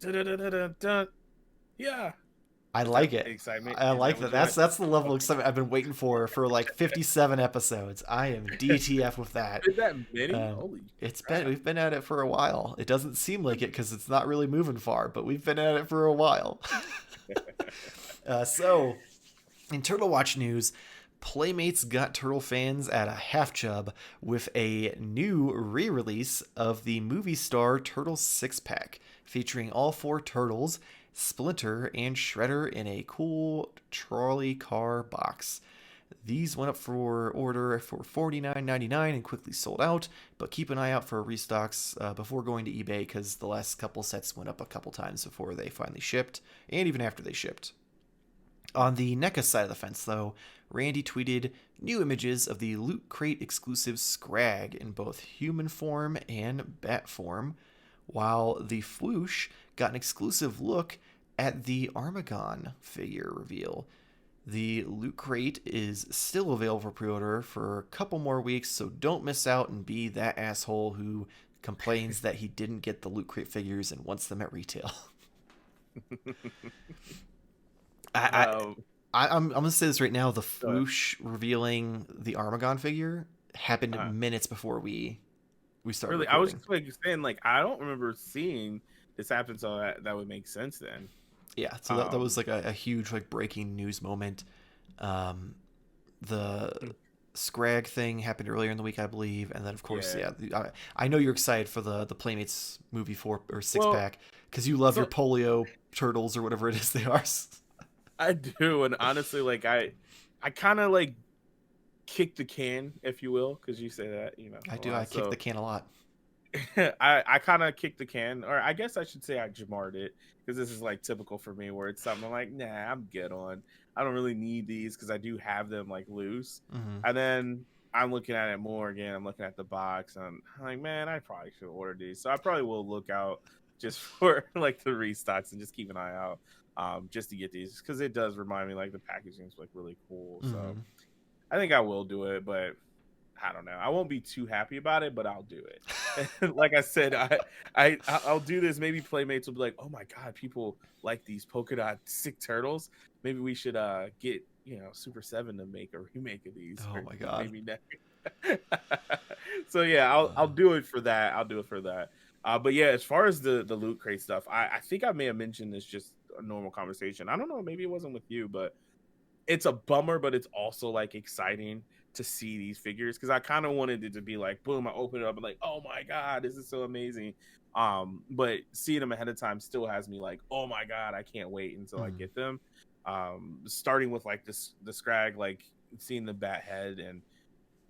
Dun-dun-dun-dun-dun. Yeah. I Is that like it. excitement? I Is that like what that. you want? That's the level of Okay. excitement I've been waiting for like 57 episodes. I am DTF with that. Is that many? Um, Holy it's been crap. we've been at it for a while. It doesn't seem like it because it's not really moving far, but we've been at it for a while. So, in Turtle Watch news, Playmates got Turtle fans at a half chub with a new re-release of the movie star Turtles 6-pack, featuring all four turtles, Splinter, and Shredder in a cool trolley car box. These went up for order for $49.99 and quickly sold out, but keep an eye out for restocks before going to eBay because the last couple sets went up a couple times before they finally shipped, and even after they shipped. On the NECA side of the fence, though, Randy tweeted new images of the Loot Crate exclusive Scrag in both human form and bat form, while the Floosh got an exclusive look at the Armagon figure reveal. The Loot Crate is still available for pre order for a couple more weeks, so don't miss out and be that asshole who complains that he didn't get the Loot Crate figures and wants them at retail. I, Um, I'm gonna say this right now. The uh, Floosh revealing the Armagon figure happened uh, minutes before we started really, I was recording. just like saying, like, I don't remember seeing this happen, so that would make sense then. Yeah, so that was Um, like a huge like breaking news moment. Um, the Scrag thing happened earlier in the week, I believe, and then of course, yeah. yeah, I know you're excited for the Playmates movie 4 or 6 Well, pack because you love your so polio turtles or whatever it is they are. I do, and honestly, like, I kind of like kick the can, if you will, because you say that, I a do. I lot. kick the So can a lot. I kind of kicked the can, or I guess I should say I jamarred it, because this is like typical for me, where it's something like, nah, I'm good on. I don't really need these because I do have them like loose, Hmm. and then I'm looking at it more again. I'm looking at the box, and I'm like, man, I probably should order these. So I probably will look out just for like the restocks and just keep an eye out, just to get these, because it does remind me like the packaging is like really cool. So Hmm. I think I will do it, but I don't know. I won't be too happy about it, but I'll do it. And like I said, I'll do this. Maybe Playmates will be like, "Oh my god, people like these polka dot sick turtles. Maybe we should get Super Seven to make a remake of these, Oh or my god. maybe next." So yeah, I'll Uh, do it for that. I'll do it for that. But yeah, as far as the loot crate stuff, I think I may have mentioned this just a normal conversation. I don't know, maybe it wasn't with you, but it's a bummer, but it's also like exciting to see these figures, because I kind of wanted it to be like, boom, I open it up and like, oh my god, this is so amazing. But seeing them ahead of time still has me like, oh my god, I can't wait until I mm. get them. Starting with like the Scrag, like seeing the bat head, and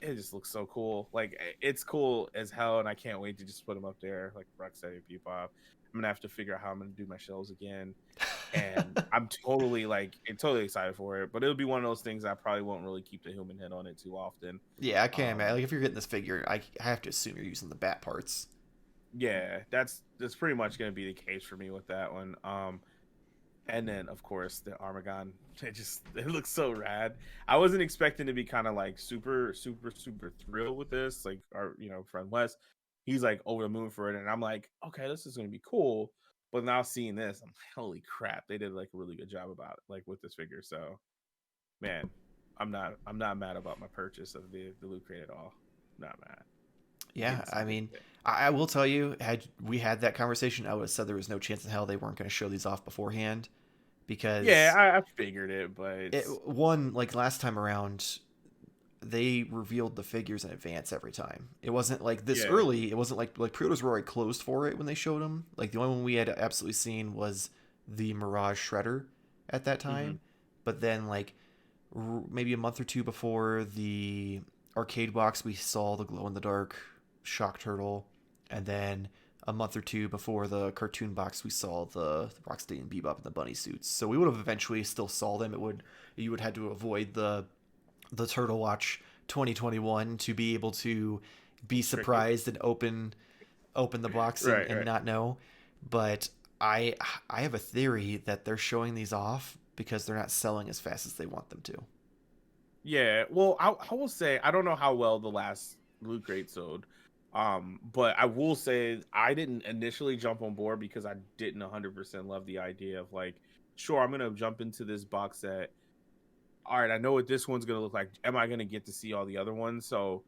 it just looks so cool. Like it's cool as hell, and I can't wait to just put them up there like Rocksteady Peepop. I'm gonna have to figure out how I'm gonna do my shells again, and I'm totally like totally excited for it. But it'll be one of those things I probably won't really keep the human head on it too often. Yeah, I can't imagine. Um, Like, if you're getting this figure, I have to assume you're using the bat parts. yeah, that's pretty much gonna be the case for me with that one. And then of course the Armagon, it looks so rad. I wasn't expecting to be kind of like super thrilled with this. Like our friend Wes, he's like over the moon for it, and I'm like, okay, this is gonna be cool. But now seeing this, I'm like, holy crap, they did like a really good job about it, like with this figure. So man, I'm not mad about my purchase of the loot crate at all. Not mad. I'm Yeah, getting some I good mean, shit. I will tell you, had we had that conversation, I would have said there was no chance in hell they weren't going to show these off beforehand Yeah, because I figured it, but it it's one like last time around they revealed the figures in advance every time. It wasn't like this yeah. early. It wasn't like pre-orders were already closed for it when they showed them. Like the only one we had absolutely seen was the Mirage Shredder at that Hmm. time. But then like maybe a month or two before the arcade box, we saw the glow in the dark Shock Turtle, and then a month or two before the cartoon box, we saw the Rocksteady and Bebop in the bunny suits. So we would have eventually still saw them. You would had to avoid the Turtle Watch 2021 to be able to be Right, surprised and open the box right, and right. not know. But I I have a theory that they're showing these off because they're not selling as fast as they want them to. Yeah. Well, I will say I don't know how well the last loot crate sold. But I will say I didn't initially jump on board because I didn't 100% love the idea of like, sure, I'm gonna jump into this box set. All right, I know what this one's gonna look like. Am I gonna get to see all the other ones? So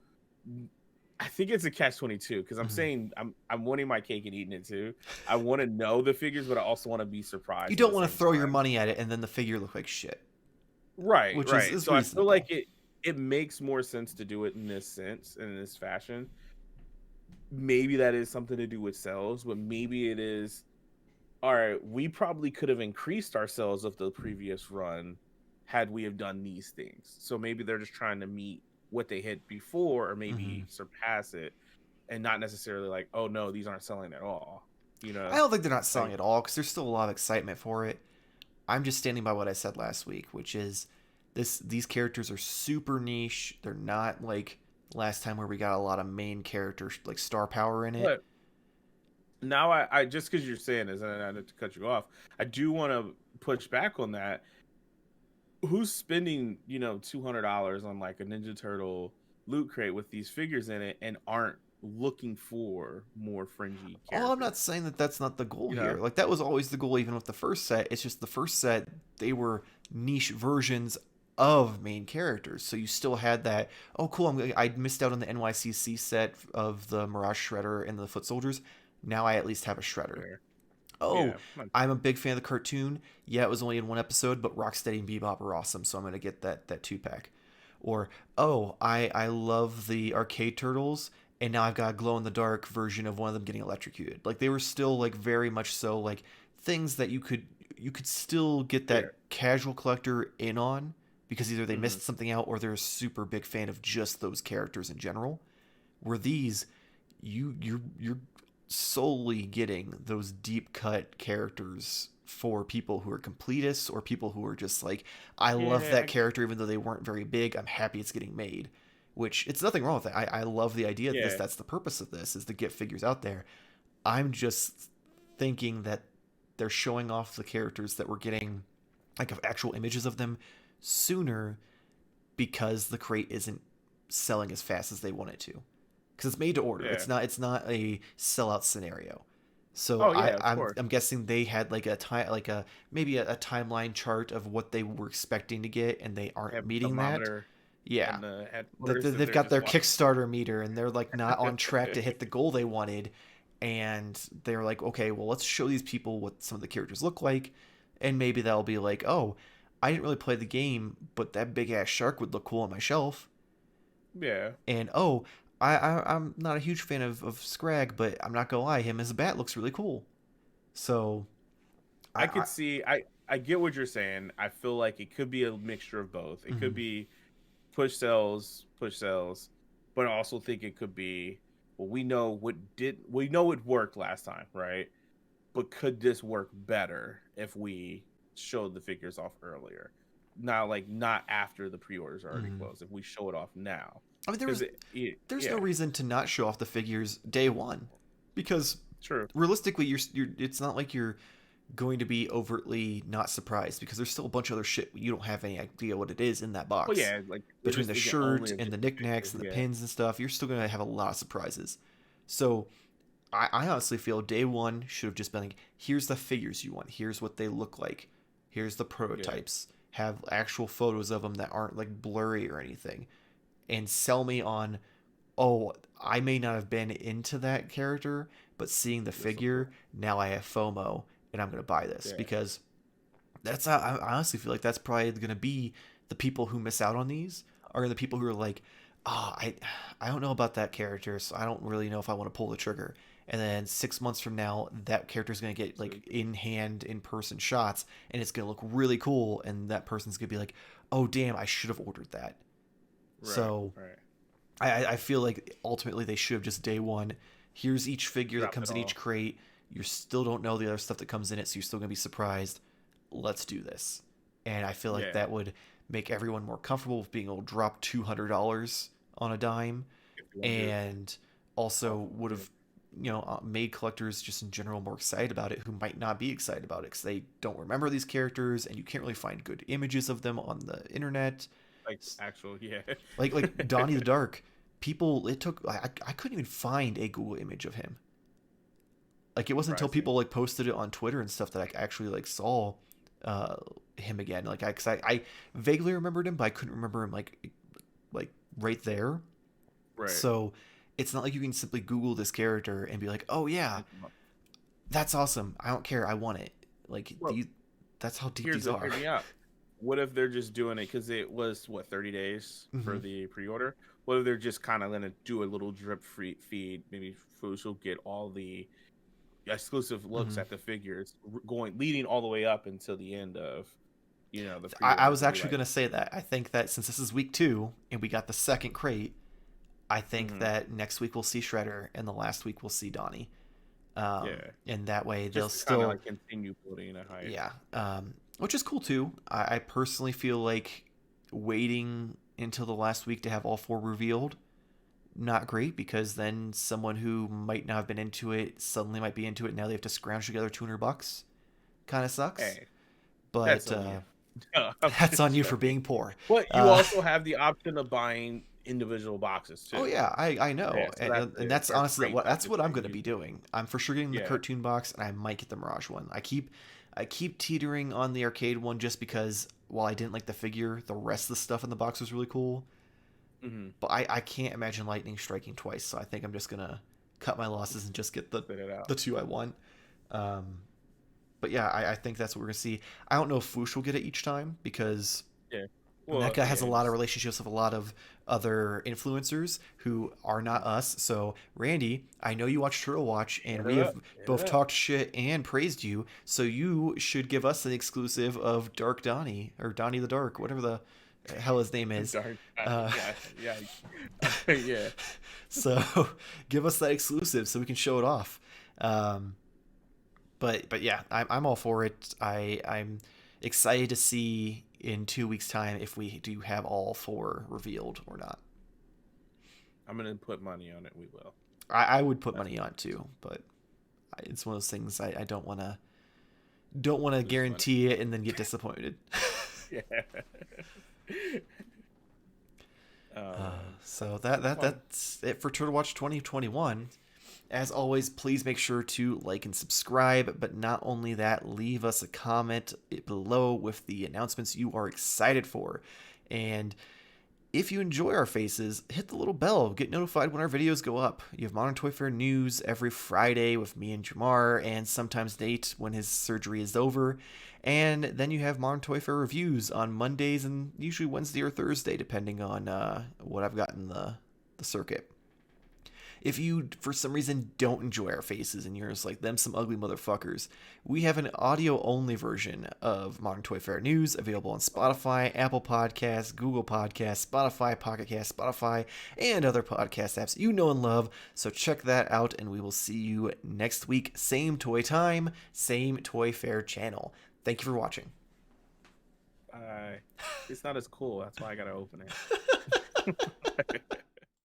I think it's a catch-22 because I'm Mhm. saying I'm wanting my cake and eating it too. I want to know the figures, but I also want to be You surprised at don't the want to same throw your time. money at it and then the figure look like shit, Right, which right. is So I feel like reasonable. it makes more sense to do it in this sense, in this fashion. Maybe that is something to do with sales, but maybe it is, all right, we probably could have increased our sales of the previous run had we have done these things. So maybe they're just trying to meet what they hit before or Hmm. maybe surpass it, and not necessarily like, oh no, these aren't selling at all. You I know, don't think they're not selling like at all because there's still a lot of excitement for it. I'm just standing by what I said last week, which is these characters are super niche. They're not like last time where we got a lot of main characters like star power in it. but now I just because you're saying this, and I not to cut you off, I do want to push back on that. Who's spending, $200 on like a Ninja Turtle loot crate with these figures in it and aren't looking for more fringy Oh, I'm not characters? saying that that's not the goal You here. know, Like that was always the goal, even with the first set. It's just the first set they were niche versions of main characters, so you still had that. Oh, cool! I missed out on the NYCC set of the Mirage Shredder and the Foot Soldiers. Now I at least have a Shredder. fair. Oh, Yeah, that's I'm a fair. big fan of the cartoon. Yeah, it was only in one episode, but Rocksteady and Bebop are awesome, so I'm gonna get that 2 pack. Or oh, I love the arcade turtles, and now I've got a glow in the dark version of one of them getting electrocuted. Like they were still like very much so like things that you could still get that Fair. casual collector in on because either they Hmm. missed something out or they're a super big fan of just those characters in general. Where these you're solely getting those deep cut characters for people who are completists or people who are just like, I love Yeah, that character even though they weren't very big. I'm happy it's getting made. Which it's nothing wrong with that. I love the idea of this. yeah, That's the purpose of this is to get figures out there. I'm just thinking that they're showing off the characters that we're getting like of actual images of them sooner because the crate isn't selling as fast as they want it to because it's made to order. yeah. It's not a sellout scenario. So Oh I yeah, of I'm course. I'm guessing they had like a time like a maybe a timeline chart of what they were expecting to get and they They aren't have a meeting that. thermometer Yeah. in the That headquarters that they've they're got just their watching. Kickstarter meter and they're like not on track to hit the goal they wanted and they're like, okay, well let's show these people what some of the characters look like and maybe that'll be like, oh, I didn't really play the game, but that big ass shark would look cool on my shelf. Yeah, And oh, I'm not a huge fan of Scrag, but I'm not gonna lie, him as a bat looks really cool. So I I could see. I get what you're saying. I feel like it could be a mixture of both. It could mhm. be push sales, but I also think it could be, well, we know it worked last time, right? But could this work better if we showed the figures off earlier? Now, like not after the pre-orders are already Mhm. closed. If we show it off now, I mean because there's no yeah, reason to not show off the figures day one, because true. realistically you're it's not like you're going to be overtly not surprised because there's still a bunch of other shit you don't have any idea what it is in that Well, box. yeah, like there Between just the isn't only shirt a and the just knickknacks figures. and the Yeah, pins and stuff, you're still gonna have a lot of surprises. So I honestly feel day one should have just been like, here's the figures you want, here's what they look like, here's the yeah, prototypes, have actual photos of them that aren't like blurry or anything, and sell me on, oh, I may not have been into that character, but seeing the this look figure, cool. now I have FOMO and I'm gonna buy this Yeah, because that's how I honestly feel like that's probably gonna be the people who miss out on these are the people who are like, oh, I don't know about that character, so I don't really know if I want to pull the trigger. And then 6 months from now, that character is gonna get it's like really cool. in hand, in person shots, and it's gonna look really cool. And that person's gonna be like, oh damn, I should have ordered that. Right, So right. I feel like ultimately they should have just day one. Here's each figure that Dropped it comes in each all. crate. You still don't know the other stuff that comes in it, so you're still gonna be surprised. Let's do this, and I feel like Yeah, that would make everyone more comfortable with being able to drop $200 on a dime, if you want to do it and also awful. would Yeah, have made collectors just in general more excited about it who might not be excited about it because they don't remember these characters and you can't really find good images of them on the internet like actual. Yeah, like Donnie the Dark. people, it took, I couldn't even find a Google image of him. Like, it wasn't until Surprising. people like posted it on Twitter and stuff that I actually like saw uh, him again. Like, cause I vaguely remembered him, but I couldn't remember him like right there. Right. So it's not like you can simply Google this character and be like, oh yeah, that's awesome. I don't care. I want it. Like Well, these, that's how deep these are. hear me out. What if they're just doing it because it was what 30 days Hmm. for the pre-order? What if they're just kind of gonna do a little drip free feed? Maybe Fush will get all the exclusive looks Hmm. at the figures, going leading all the way up until the end of the I pre-orders, was and be actually like, going to say that. I think that since this is week 2 and we got the second crate, I think mm-hmm, that next week we'll see Shredder and the last week we'll see Donnie. yeah, And that way they'll just to kind of still, like continue building a hype. yeah, which is cool too. I personally feel like waiting until the last week to have all 4 revealed, not great, because then someone who might not have been into it suddenly might be into it. Now they have to scrounge together $200. Kind of sucks, Hey, that's but on you. No, I'm that's on just you for joking. being poor. But you Uh, also have the option of buying individual boxes oh too. yeah, I know, Yeah, so that's and it. that's Or honestly crates, I that's should what I'm say. going to be doing. I'm for sure getting the Yeah. cartoon box, and I might get the Mirage one. I keep teetering on the arcade one just because while I didn't like the figure, the rest of the stuff in the box was really cool. Mm-hmm. But I can't imagine lightning striking twice, so I think I'm just gonna cut my losses and just get Spit it out. the 2 I want. Um, but yeah, I think that's what we're gonna see. I don't know if Foosh will get it each time because Yeah. Well, Neca has a yeah, lot of just relationships with a lot of other influencers who are not us. So, Randy, I know you watch Turtle Watch, and hit we it have up. Hit it both up. talked shit and praised you. So, you should give us an exclusive of Dark Donnie, or Donnie the Dark, whatever the hell his name is. Dark. Uh, Yeah. Yeah. Yeah. so, give us that exclusive so we can show it off. Um, but yeah, I'm all for it. I'm excited to see in 2 weeks' time if we do have all 4 revealed or not. I'm gonna put money on it. We will. I would put That's money on it too, but it's one of those things I don't want to lose money. guarantee it and then get disappointed. Yeah. Oh man. So Well, that's it for Turtle Watch 2021. As always, please make sure to like and subscribe, but not only that, leave us a comment below with the announcements you are excited for. And if you enjoy our faces, hit the little bell, get notified when our videos go up. You have Modern Toyfare news every Friday with me and Jamar, and sometimes Nate when his surgery is over. And then you have Modern Toyfare reviews on Mondays and usually Wednesday or Thursday, depending on what I've got in the circuit. If you, for some reason, don't enjoy our faces and you're just like, them some ugly motherfuckers, we have an audio only version of Modern Toy Fair News available on Spotify, Apple Podcasts, Google Podcasts, Spotify, Pocket Cast, Spotify, and other podcast apps you know and love. So check that out, and we will see you next week. Same toy time, same Toy Fair channel. Thank you for watching. it's not as cool. That's why I gotta open it.